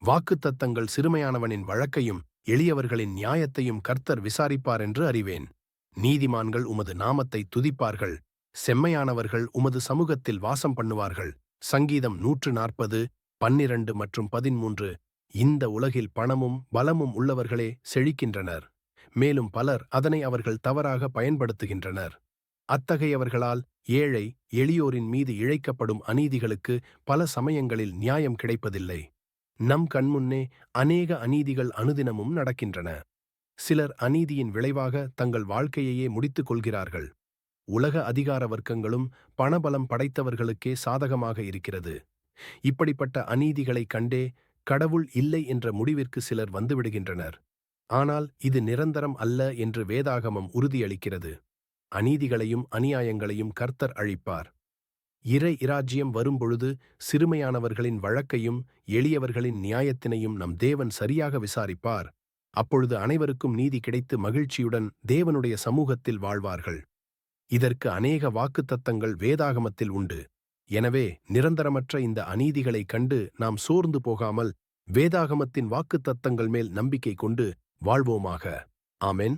வாக்குத்தத்தங்கள் சிறுமையானவனின் வழக்கையும் எளியவர்களின் நியாயத்தையும் கர்த்தர் விசாரிப்பார் என்று அறிவேன். நீதிமான்கள் உமது நாமத்தை துதிப்பார்கள், செம்மையானவர்கள் உமது சமூகத்தில் வாசம் பண்ணுவார்கள். சங்கீதம் 140, 12 மற்றும் 13. இந்த உலகில் பணமும் பலமும் உள்ளவர்களே செழிக்கின்றனர், மேலும் பலர் அதனை அவர்கள் தவறாக பயன்படுத்துகின்றனர். அத்தகையவர்களால் ஏழை எளியோரின் மீது இழைக்கப்படும் அநீதிகளுக்கு பல சமயங்களில் நியாயம் கிடைப்பதில்லை. நம் கண்முன்னே அநேக அநீதிகள் அனுதினமும் நடக்கின்றன. சிலர் அநீதியின் விளைவாக தங்கள் வாழ்க்கையையே முடித்துக் கொள்கிறார்கள். உலக அதிகார வர்க்கங்களும் பணபலம் படைத்தவர்களுக்கே சாதகமாக இருக்கிறது. இப்படிப்பட்ட அநீதிகளைக் கண்டே கடவுள் இல்லை என்ற முடிவிற்கு சிலர் வந்துவிடுகின்றனர். ஆனால் இது நிரந்தரம் அல்ல என்று வேதாகமம் உறுதியளிக்கிறது. அநீதிகளையும் அநியாயங்களையும் கர்த்தர் அழிப்பார். இராஜ்யம் வரும்பொழுது சிறுமையானவர்களின் வழக்கையும் எளியவர்களின் நியாயத்தினையும் நம் தேவன் சரியாக விசாரிப்பார். அப்பொழுது அனைவருக்கும் நீதி கிடைத்து மகிழ்ச்சியுடன் தேவனுடைய சமூகத்தில் வாழ்வார்கள். இதற்கு அநேக வாக்குத்தத்தங்கள் வேதாகமத்தில் உண்டு. எனவே நிரந்தரமற்ற இந்த அநீதிகளைக் கண்டு நாம் சோர்ந்து போகாமல் வேதாகமத்தின் வாக்குத்தத்தங்கள் மேல் நம்பிக்கை கொண்டு வாழ்வோமாக. ஆமென்.